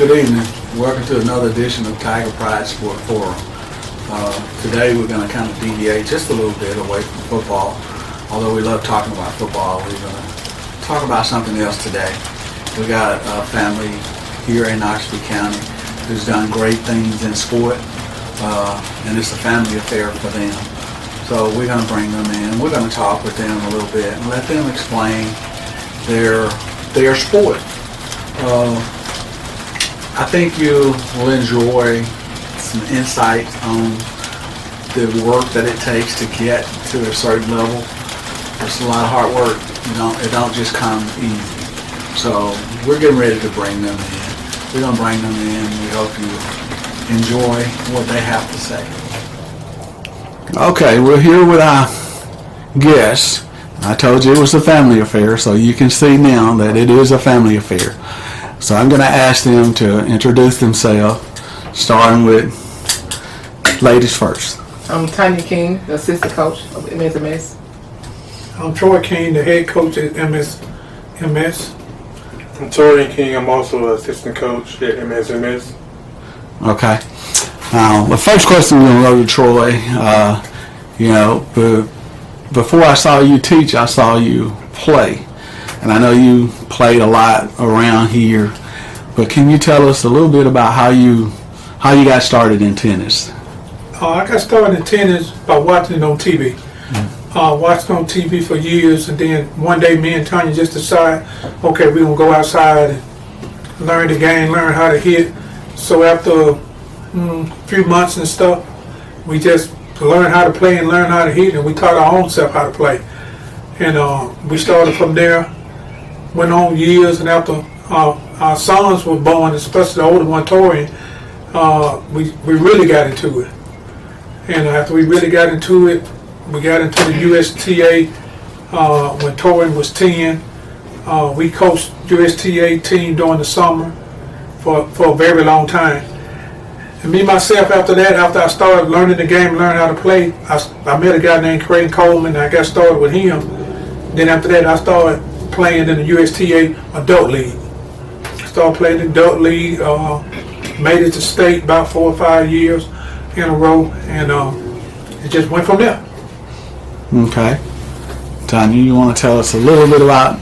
Good evening. Welcome to another edition of Tiger Pride Sport Forum. Today we're going to kind of deviate just a little bit away from football. Although we love talking about football, we're going to talk about something else today. We got a family here in Oxford County who's done great things in sport, and it's a family affair for them. So we're going to bring them in. We're going to talk with them a little bit and let them explain their sport. I think you will enjoy some insight on the work that it takes to get to a certain level. It's a lot of hard work. It don't just come easy. So we're getting ready to bring them in. We're going to bring them in. We hope you enjoy what they have to say. Okay, we're here with our guests. I told you it was a family affair, so you can see now that it is a family affair. So I'm going to ask them to introduce themselves, starting with ladies first. I'm Tanya King, the assistant coach of MSMS. I'm Troy King, the head coach at MSMS. I'm Torian King. I'm also an assistant coach at MSMS. Okay. Now, the first question we're going to go to Troy. Before I saw you teach, I saw you play. And I know you played a lot around here, but can you tell us a little bit about how you got started in tennis? I got started in tennis by watching it on TV. Watched on TV for years, and then one day me and Tanya just decided, okay, we're going to go outside and learn the game, learn how to hit. So after a few months and stuff, we just learned how to play and learn how to hit, and we taught our own self how to play. And we started from there. Went on years, and after our sons were born, especially the older one, Torian, we really got into it. And after we really got into it, we got into the USTA when Torian was 10. We coached USTA team during the summer for a very long time. And me, myself, after that, after I started learning the game, learning how to play, I met a guy named Craig Coleman, and I got started with him. Then after that, I started playing in the USTA Adult League. Started playing in the Adult League, made it to state about 4 or 5 years in a row, and it just went from there. Okay. Tanya, you want to tell us a little bit about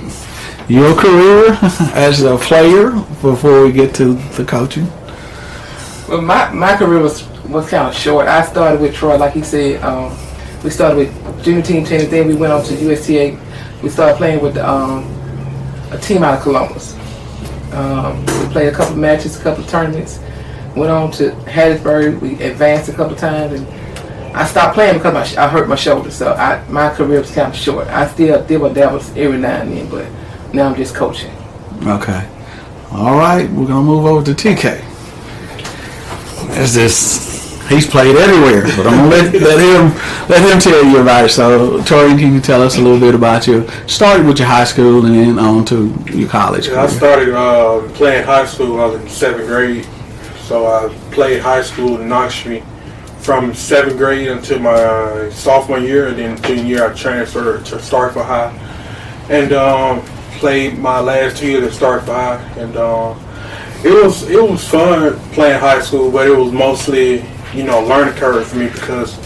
your career as a player before we get to the coaching? Well, my career was kind of short. I started with Troy, like he said. We started with junior team tennis, then we went on to USTA. We started playing with a team out of Columbus. We played a couple matches, a couple tournaments. Went on to Hattiesburg. We advanced a couple times, and I stopped playing because I hurt my shoulder. So my career was kind of short. I still deal with dabbles every now and then, but now I'm just coaching. Okay. All right. We're gonna move over to TK. He's played everywhere, but I'm gonna let him tell you about it. So, Torian, can you tell us a little bit about started with your high school and then on to your college career? I started playing high school when I was in 7th grade. So I played high school in Knox Street from 7th grade until my sophomore year, and then junior year I transferred to Starkville High, and played my last 2 years at Starkville High, and it was fun playing high school, but it was mostly learning curve for me because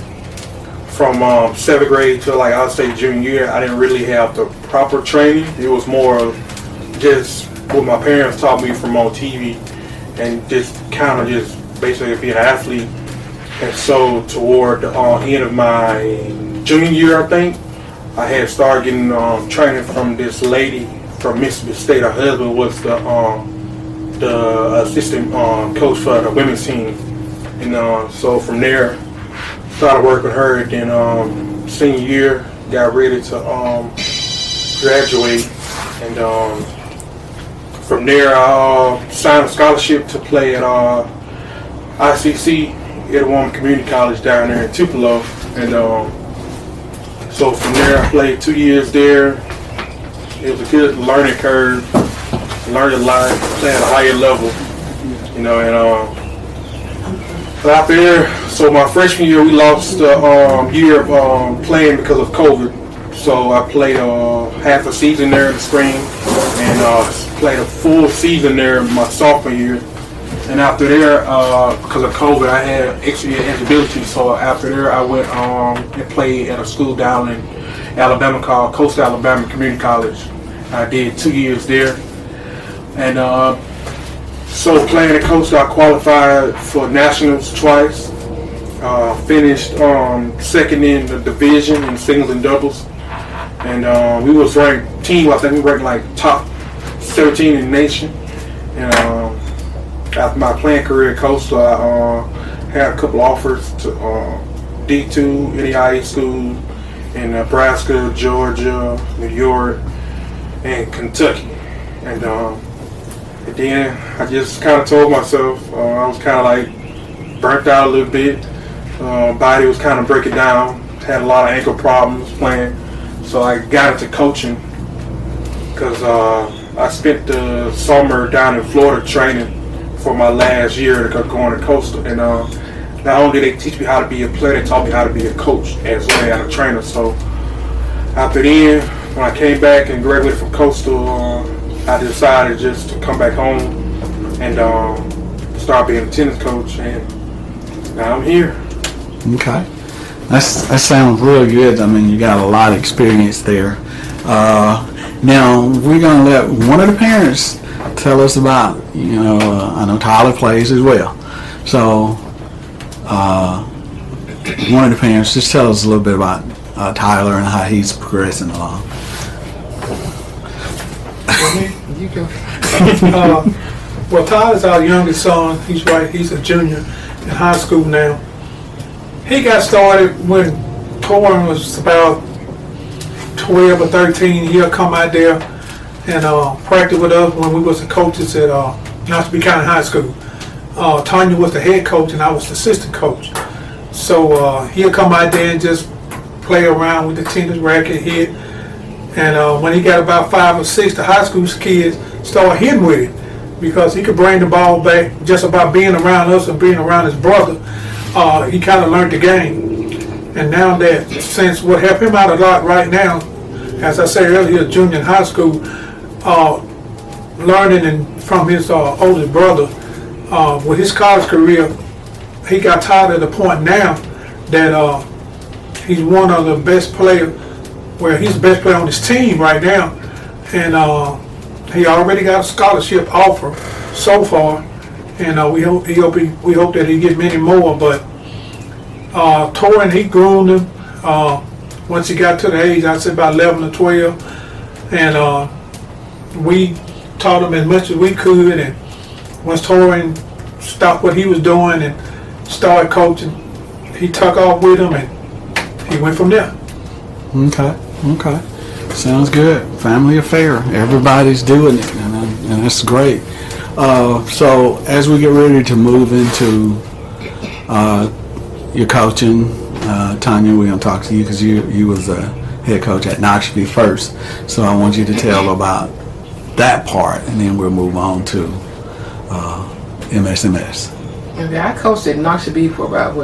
from 7th grade to I'll say junior year, I didn't really have the proper training. It was more of just what my parents taught me from on TV, and just kind of just basically being an athlete. And so toward the end of my junior year, I think, I had started getting training from this lady from Mississippi State. Her husband was the assistant coach for the women's team. And so from there, started working with her. Then senior year, got ready to graduate. And from there, I signed a scholarship to play at ICC, Edward Community College down there in Tupelo. And so from there, I played 2 years there. It was a good learning curve. Learned a lot, playing at a higher level, and after there, so my freshman year we lost a year of playing because of COVID. So I played half a season there in the spring, and played a full season there my sophomore year. And after there, because of COVID, I had extra year eligibility. So after there, I went and played at a school down in Alabama called Coastal Alabama Community College. I did 2 years there. And so playing at Coastal, I qualified for nationals twice. Finished second in the division in singles and doubles. And we was ranked team. I think we ranked like top 17 in the nation. And after my playing career at Coastal, I had a couple offers to D2 NAIA school in Nebraska, Georgia, New York, and Kentucky. And then I just kind of told myself I was kind of like burnt out a little bit. Body was kind of breaking down. Had a lot of ankle problems playing. So I got into coaching because I spent the summer down in Florida training for my last year going to Coastal. And not only did they teach me how to be a player, they taught me how to be a coach as well as a trainer. So after then, when I came back and graduated from Coastal, I decided just to come back home and start being a tennis coach. And now I'm here. Okay. That sounds real good. I mean, you got a lot of experience there. Now, we're going to let one of the parents tell us about, I know Tyler plays as well. So, one of the parents, just tell us a little bit about Tyler and how he's progressing along. You go. Well, Tyler's our youngest son. He's a junior in high school now. He got started when Torrin was about 12 or 13. He'll come out there and practice with us when we was the coaches at Knoxville County High School. Tanya was the head coach and I was the assistant coach. So he'll come out there and just play around with the tennis racket, hit. And when he got about 5 or 6, the high school kids started hitting with it because he could bring the ball back just about being around us and being around his brother. He kind of learned the game. And now that, since what helped him out a lot right now, as I said earlier, junior in high school, learning from his older brother, with his college career, he got tired at the point now that he's one of the best players, he's the best player on his team right now. And he already got a scholarship offer so far. And we hope that he get many more. But Torrin, he groomed him once he got to the age, I'd say about 11 or 12, and we taught him as much as we could. And once Torrin stopped what he was doing and started coaching, he took off with him and he went from there. Okay. Sounds good. Family affair. Everybody's doing it, and that's great. So as we get ready to move into your coaching, Tanya, we're going to talk to you because you was a head coach at Knoxville first. So I want you to tell about that part, and then we'll move on to MSMS. Okay, I coached at Knoxville for about,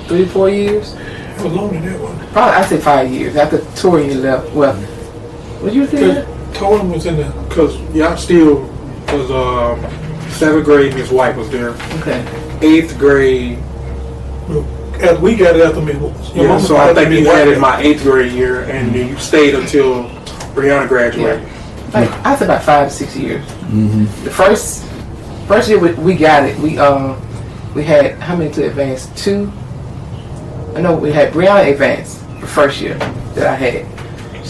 3 or 4 years? It was longer than that one. Probably, I'd say 5 years. After Torian left, what you say? Torrin was in the... Because y'all still was 7th grade, Miss White was there. Okay. 8th grade. We got it after me. Yeah, so I think you had it my 8th grade year, and then you stayed until Brianna graduated. Yeah. I said about 5 to 6 years. Mm-hmm. The first year we got it. We had how many to advance? 2. I know we had Brianna advance the first year that I had.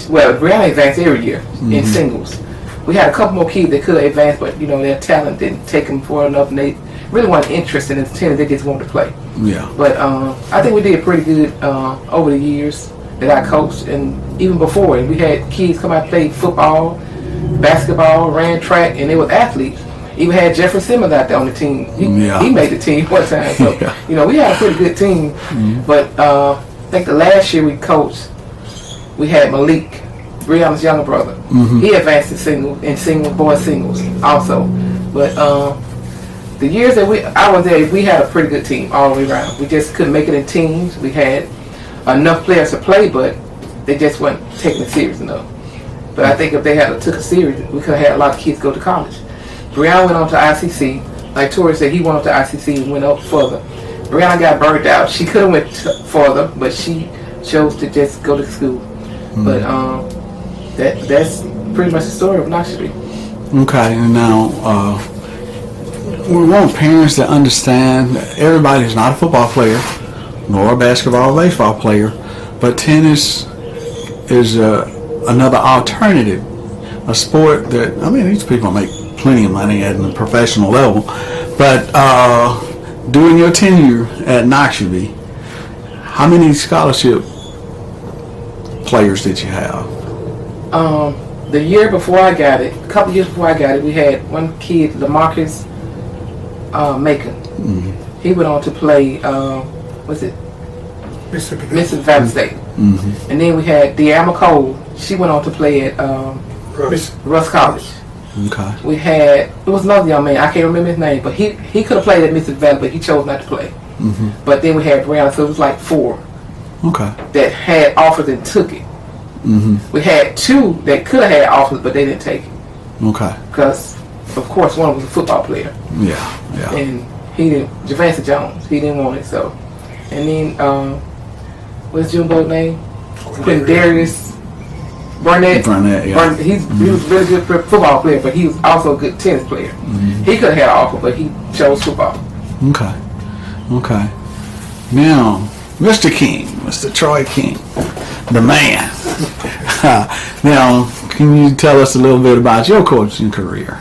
Well, Brianna advanced every year in singles. We had a couple more kids that could advance, but their talent didn't take them far enough, and they really weren't interested in tennis. They just wanted to play. Yeah. But I think we did pretty good over the years that I coached, and even before it, we had kids come out and play football, basketball, ran track, and they were athletes. Even had Jeffrey Simmons out there on the team. He made the team one time. So we had a pretty good team. But I think the last year we coached, we had Malik, Brianna's younger brother. He advanced in singles, boys singles also. But the years that I was there, we had a pretty good team all the way around. We just couldn't make it in teams. We had enough players to play, but they just weren't taking it serious enough. But I think if they had took it serious, we could have had a lot of kids go to college. Brianna went on to ICC. like Tori said, he went up to ICC and went up further. Brianna got burnt out. She could have went further, but she chose to just go to school. But that's pretty much the story of Knoxville. Okay, and now we want parents to understand that everybody's not a football player, nor a basketball or baseball player, but tennis is another alternative, a sport that, I mean, these people make plenty of money at the professional level, but during your tenure at Knoxville, how many scholarship players did you have? The year before I got it, a couple years before I got it, we had one kid, LaMarcus Macon. He went on to play, Mississippi Valley State. And then we had De'Amma Cole. She went on to play at Russ College. Okay. We had, it was another young man, I can't remember his name, but he could have played at Mississippi Valley, but he chose not to play. But then we had Brianna, so it was like 4 that had offers and took it. We had 2 that could have had offers, but they didn't take it. Okay. Because, of course, one was a football player. Yeah. And he didn't, Javante Jones, he didn't want it, so. And then, what's Jumbo's name? Quindarius Burnett. Yeah. He was a really good football player, but he was also a good tennis player. He could have had an offer, but he chose football. Okay. Now, Mr. King, Mr. Troy King, the man. Now, can you tell us a little bit about your coaching career?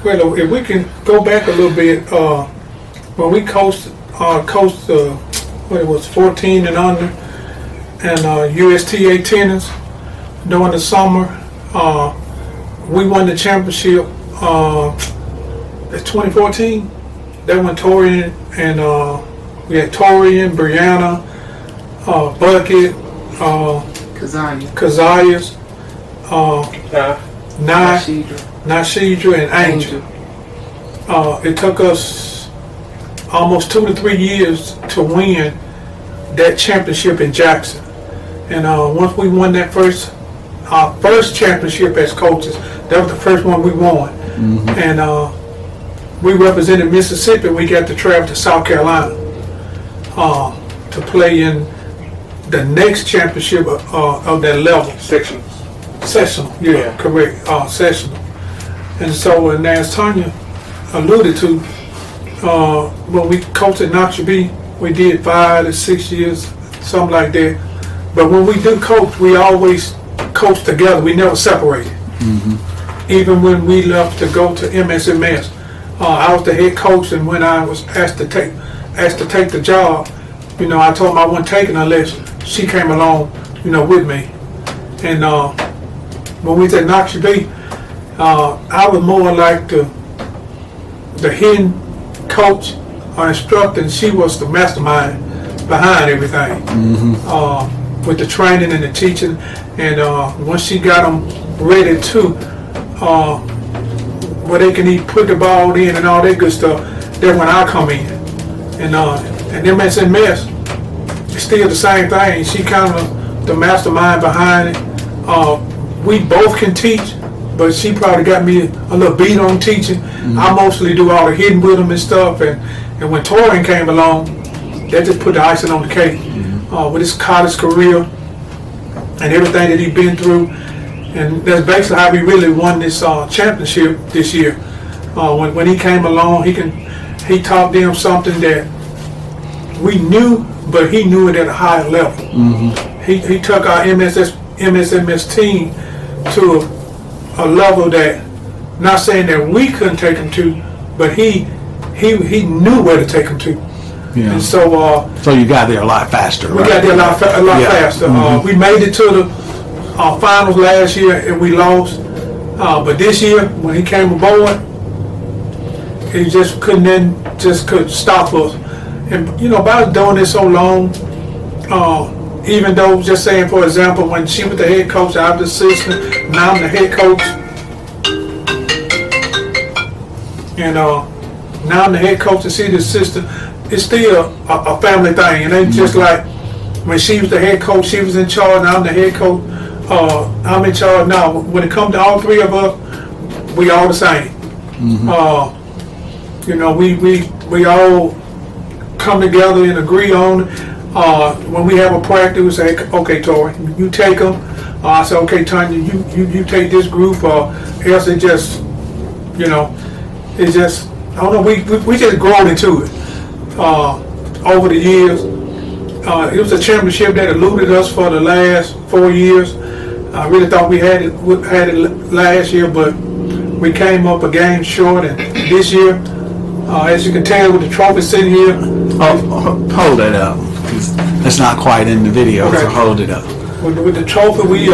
Well, if we can go back a little bit, when we coached what it was, 14 and under, and USTA tennis during the summer, we won the championship in 2014. That when Tori and we had Tori and Brianna, Bucket, Kezias, Nashidra, and Angel. It took us almost 2 to 3 years to win that championship in Jackson. And once we won that our first championship as coaches, that was the first one we won. And we represented Mississippi. We got to travel to South Carolina to play in the next championship of that level. Sessional, yeah, correct. Sessional. And so, and as Tanya alluded to, when we coached at Knoxville, we did 5 to 6 years, something like that. But when we do coach, we always coach together. We never separated. Even when we left to go to MSMS, I was the head coach, and when I was asked to take the job, I told them I wasn't taking unless she came along, with me. And when we was at Knoxville, I was more like the hidden coach or instructor, and she was the mastermind behind everything, with the training and the teaching. And once she got them ready to, where they can put the ball in and all that good stuff, that's when I come in. And MSMS, it's still the same thing. She kind of the mastermind behind it. We both can teach, but she probably got me a little beat on teaching. I mostly do all the hidden with them and stuff. And when Torian came along, that just put the icing on the cake. With his college career and everything that he's been through. And that's basically how we really won this championship this year. When he came along, he taught them something that we knew, but he knew it at a higher level. He took our MSMS team to a level that, not saying that we couldn't take him to, but he knew where to take him to. Yeah. And so you got there a lot faster. We got there a lot faster. We made it to the finals last year and we lost. But this year, when he came aboard, he just couldn't stop us. And by doing this so long, even though, just saying for example, when she was the head coach, I was the assistant, now I'm the head coach. And now I'm the head coach and she's the assistant. It's still a family thing. It ain't just like when she was the head coach, she was in charge, now I'm the head coach. I'm in charge now. When it comes to all three of us, we all the same. You know, we all come together and agree on. When we have a practice, we say, okay, Tori, you take them. I say, okay, Tanya, you take this group, or else it just, you know, it just, I don't know, we just grown into it over the years. It was a championship that eluded us for the last 4 years. I really thought we had it last year, but we came up a game short, and this year, as you can tell with the trophy sitting here. Hold that up. It's not quite in the video, Okay. so hold it up. With the trophy, we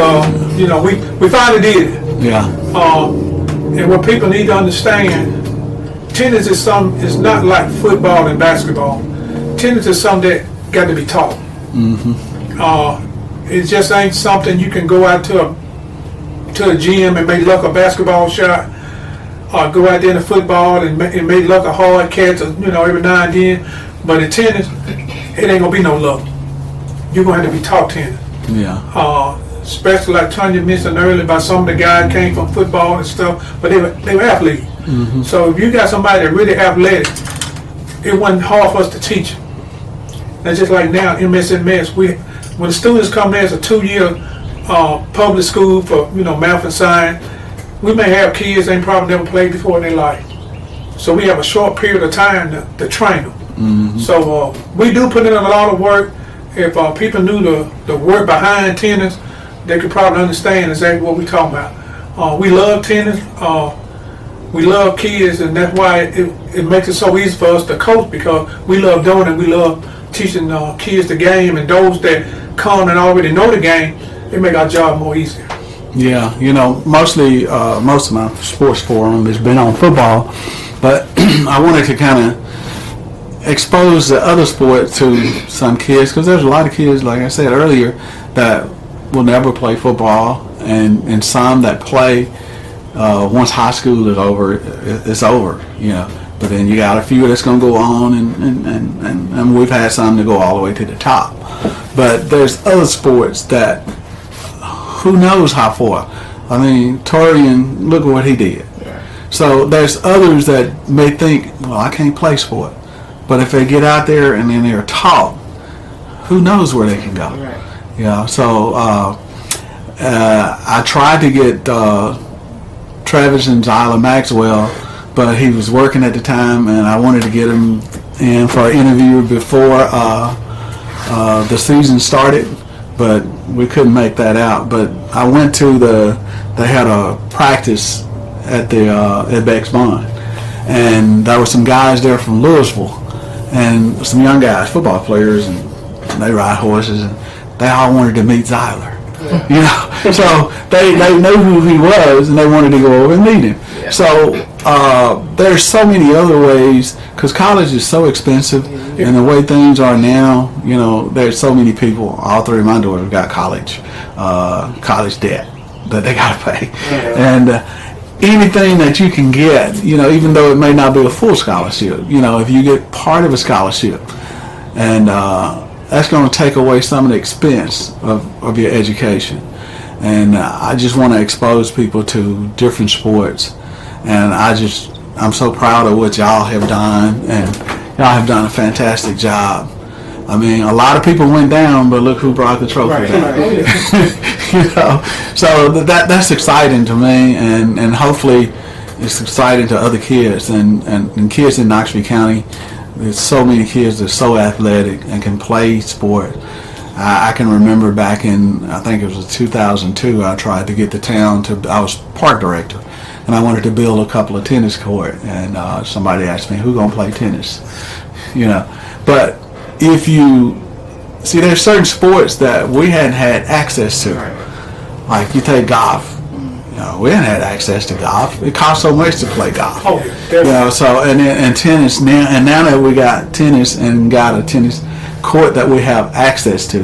finally did it. Yeah. And what people need to understand, tennis is not like football and basketball. Tennis is something that got to be taught. It just ain't something you can go out to a gym and make luck a basketball shot, or go out there in the football and make luck a hard catch, every now and then. But in tennis, it ain't gonna be no luck. You're gonna have to be taught tennis. Yeah. Especially like Tanya mentioned earlier about some of the guys came from football and stuff, but they were athletes. So if you got somebody that really athletic, it wasn't hard for us to teach them. That's just like now, MSMS. When the students come there, it's a 2-year public school for math and science. We may have kids they probably never played before in their life, so we have a short period of time to train them. So we do put in a lot of work. If people knew the work behind tennis, they could probably understand exactly what we're talking about. We love tennis. We love kids, and that's why it makes it so easy for us to coach, because we love doing it. We love teaching kids the game, and those that come and already know the game, it make our job more easier. Yeah, most of my sports forum has been on football, but I wanted to kind of expose the other sport to some kids, because there's a lot of kids, like I said earlier, that will never play football, and some that play once high school is over, it's over, But then you got a few that's going to go on, and we've had some to go all the way to the top. But there's other sports that, who knows how far. I mean, Torian, look at what he did. So there's others that may think, well, I can't play sport. But if they get out there and then they're taught, who knows where they can go. So I tried to get Travis and Zyla Maxwell, but he was working at the time, and I wanted to get him in for an interview before the season started, but we couldn't make that out. But I went to they had a practice at Beck's Bond, and there were some guys there from Louisville, and some young guys, football players, and they ride horses, and they all wanted to meet Zyler. So they knew who he was, and they wanted to go over and meet him. So there's so many other ways, because college is so expensive, and the way things are now, there's so many people. All three of my daughters got college debt that they got to pay, and anything that you can get, even though it may not be a full scholarship, if you get part of a scholarship, and that's going to take away some of the expense of your education. And I just want to expose people to different sports. And I'm so proud of what y'all have done. And y'all have done a fantastic job. I mean, a lot of people went down, but look who brought the trophy down. So that's exciting to me. And hopefully it's exciting to other kids and kids in Knoxville County. There's so many kids that are so athletic and can play sport. I can remember back in, I think it was 2002, I tried to get the town I was park director, and I wanted to build a couple of tennis courts, and somebody asked me, who gonna play tennis? But if you, see, there's certain sports that we hadn't had access to. Like you take golf. We hadn't had access to golf. It costs so much to play golf. So and tennis now, and now that we got tennis and got a tennis court that we have access to.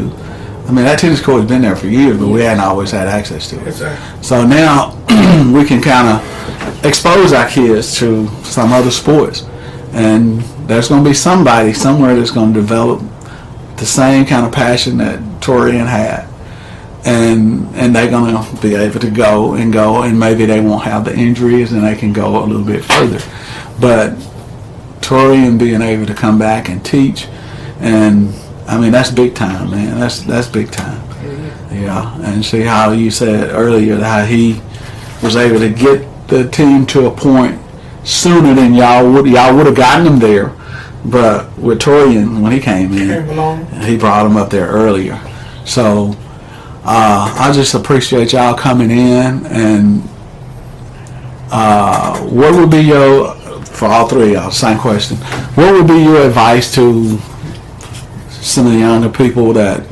I mean, that tennis court has been there for years, but we hadn't always had access to it. So now we can kind of expose our kids to some other sports, and there's going to be somebody somewhere that's going to develop the same kind of passion that Torian had. And they're going to be able to go, and maybe they won't have the injuries, and they can go a little bit further. But Torian being able to come back and teach, and I mean that's big time, man. That's big time. Yeah, and see how you said earlier how he was able to get the team to a point sooner than y'all would have gotten them there, but with Torian when he came in, he brought them up there earlier. So I just appreciate y'all coming in, and what would be your, for all three of y'all, same question, what would be your advice to some of the younger people that,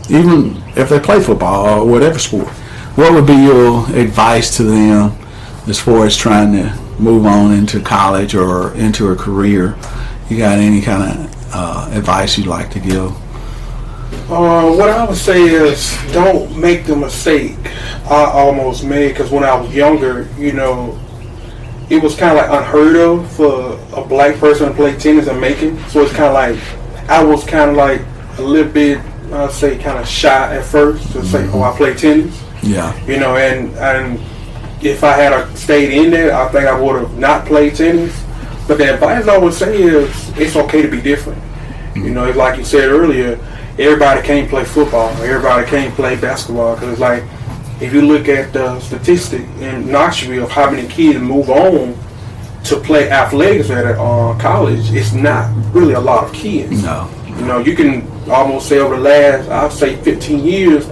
even if they play football or whatever sport, what would be your advice to them as far as trying to move on into college or into a career? You got any kind of advice you'd like to give? What I would say is don't make the mistake I almost made, because when I was younger, you know, it was kind of like unheard of for a black person to play tennis and make it. So it's kind of like, I was kind of like a little bit, I'd say, kind of shy at first to say, oh, I play tennis. Yeah. You know, and if I had stayed in there, I think I would have not played tennis. But the advice I would say is it's okay to be different. You know, it's like you said earlier, everybody can't play football. Everybody can't play basketball. Because it's like, if you look at the statistic in Knoxville of how many kids move on to play athletics at college, it's not really a lot of kids. No. You know, you can almost say over the last, I'd say 15 years,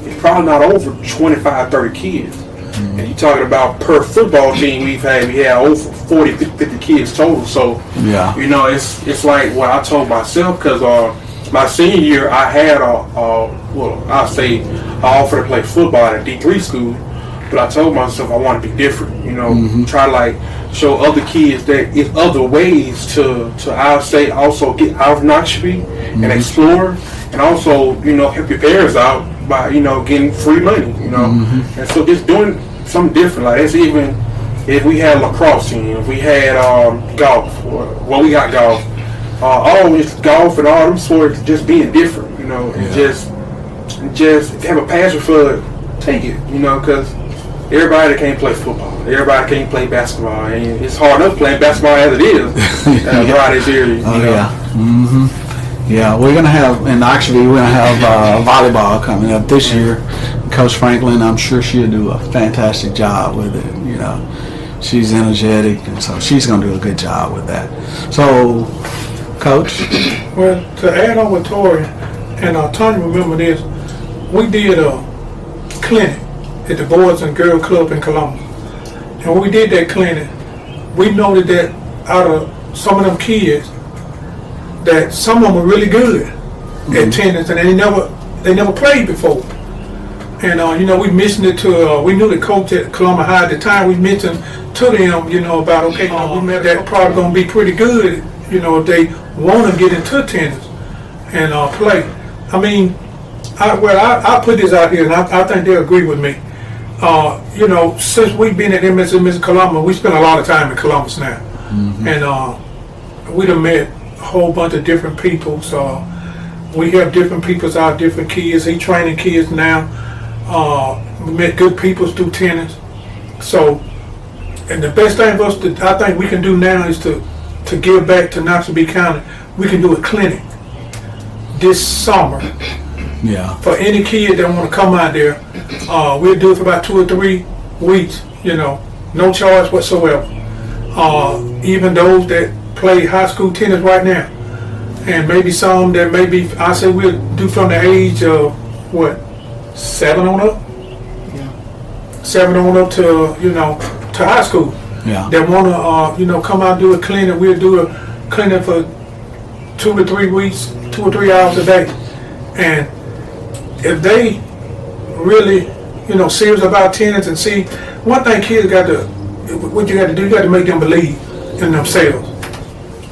it's probably not over 25, 30 kids. And you're talking about per football team we had over 40, 50 kids total. So, yeah, you know, it's like what I told myself, because my senior year I had I offered to play football at a D3 school, but I told myself I want to be different. You know, try to like show other kids that it's other ways to I say also get out of Knoxville and explore, and also, you know, help your parents out by, you know, getting free money, you know. And so just doing something different. Like, it's even if we had lacrosse team, if we had golf, we got golf, all this golf and all them sports, just being different, you know, and just if you have a passion for it, take it, you know, because everybody can't play football, everybody can't play basketball, and it's hard enough playing basketball as it is around this area. Yeah, we're going to have, and actually we're going to have volleyball coming up this year. Coach Franklin, I'm sure she'll do a fantastic job with it. You know, she's energetic, and so she's going to do a good job with that. So, Coach? Well, to add on with Tori, and Tanya, remember this, we did a clinic at the Boys and Girls Club in Columbus. And when we did that clinic, we noted that out of some of them kids, that some of them were really good at tennis, and they never played before. And you know, we mentioned it to we knew the coach at Columbus High at the time. We mentioned to them, you know, about we met that probably gonna be pretty good, you know, if they want to get into tennis and play. I mean, I put this out here, and I think they'll agree with me. You know, since we've been at MSMS Columbus, we spent a lot of time in Columbus now, and we done met a whole bunch of different people. So we have different peoples out, different kids. He training kids now. We met good people through tennis. So, and the best thing for us I think we can do now is to give back to Knoxville County. We can do a clinic this summer. Yeah. For any kid that want to come out there, we'll do it for about 2 or 3 weeks. You know, no charge whatsoever. Even those that play high school tennis right now, and maybe some that maybe I say we'll do from the age of 7 on up. Yeah. 7 on up to, you know, to high school. Yeah. That want to you know, come out and do a clinic. We'll do a clinic for 2 to 3 weeks, 2 or 3 hours a day, and if they really, you know, serious about tennis, and see, one thing kids got to, what you got to do, you got to make them believe in themselves.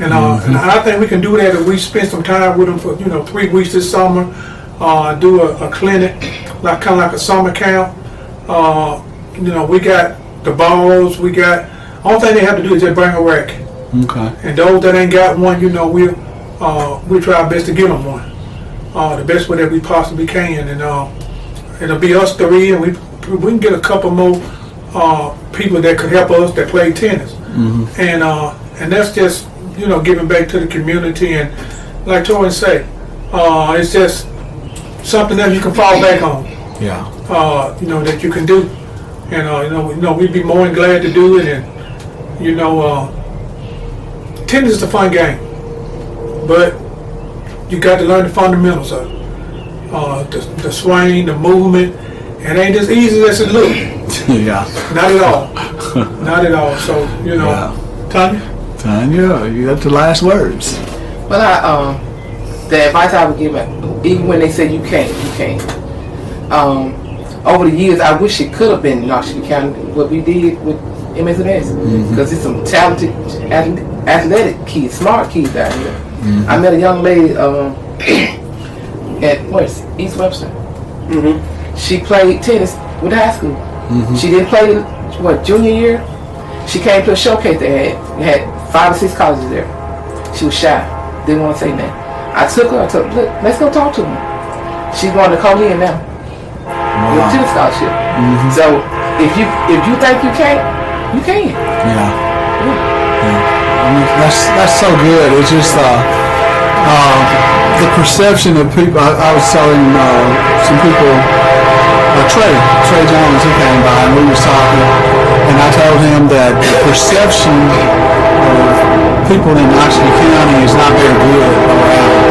And, and I think we can do that if we spend some time with them for, you know, 3 weeks this summer, do a clinic, like kind of like a summer camp. You know, we got the balls, we got, only thing they have to do is just bring a racket. Okay. And those that ain't got one, you know, we'll try our best to get them one. The best way that we possibly can, and it'll be us 3, and we can get a couple more people that could help us that play tennis. And And that's just, giving back to the community. And like Tori say, it's just something that you can fall back on. Yeah. That you can do. And, we'd be more than glad to do it. And, tennis is a fun game. But you got to learn the fundamentals of it. The swing, the movement. It ain't as easy as it looks. Yeah. Not at all. Not at all. So, Tanya, you got the last words. Well, the advice I would give, even when they say you can't. Over the years, I wish it could have been Knoxville County, what we did with MSMS, because it's some talented, athletic kids, smart kids out here. Mm-hmm. I met a young lady at East Webster. Mm-hmm. She played tennis with the high school. Mm-hmm. She didn't play junior year. She came to a showcase they had 5 or 6 colleges there. She was shy, didn't want to say nothing. I took her. Look, let's go talk to her. She's going to come in now. With a tennis scholarship. Mm-hmm. So if you think you can't, you can. Yeah. I mean, that's so good. It's just the perception of people. I was telling some people, Trey Jones, he came by and we was talking, and I told him that the perception of people in Knoxville County is not very good around.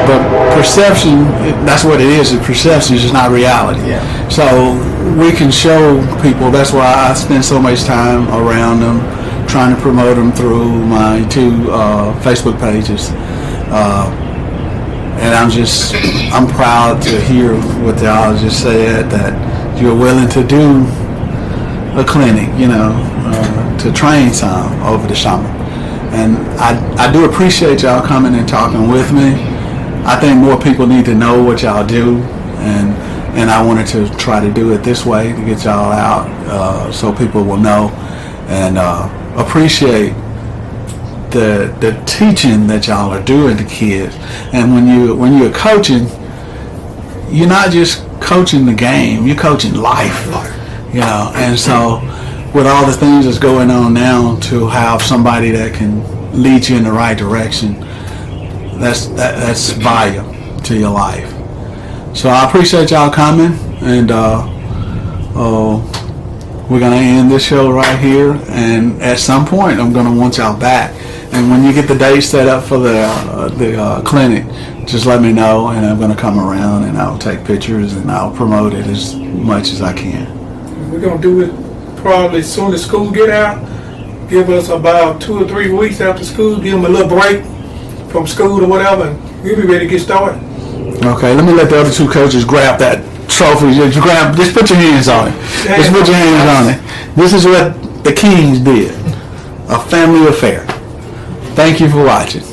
But perception, that's what it is. The perception is just not reality. Yeah. So we can show people. That's why I spend so much time around them, trying to promote them through my 2 Facebook pages. And I'm proud to hear what y'all just said, that you're willing to do a clinic, to train some over the summer. And I do appreciate y'all coming and talking with me. I think more people need to know what y'all do, and I wanted to try to do it this way to get y'all out, so people will know and appreciate the teaching that y'all are doing to kids. And when you're coaching, you're not just coaching the game, you're coaching life, And so with all the things that's going on now, to have somebody that can lead you in the right direction, that's value to your life. So I appreciate y'all coming, and we're gonna end this show right here. And at some point, I'm gonna want y'all back. And when you get the date set up for the clinic, just let me know, and I'm gonna come around and I'll take pictures and I'll promote it as much as I can. We're gonna do it probably as soon as school get out. Give us about 2 or 3 weeks after school. Give them a little break from school or whatever, and we'll be ready to get started. Okay, let me let the other 2 coaches grab that trophy. Just put your hands on it. Just put your hands on it. This is what the Kings did. A family affair. Thank you for watching.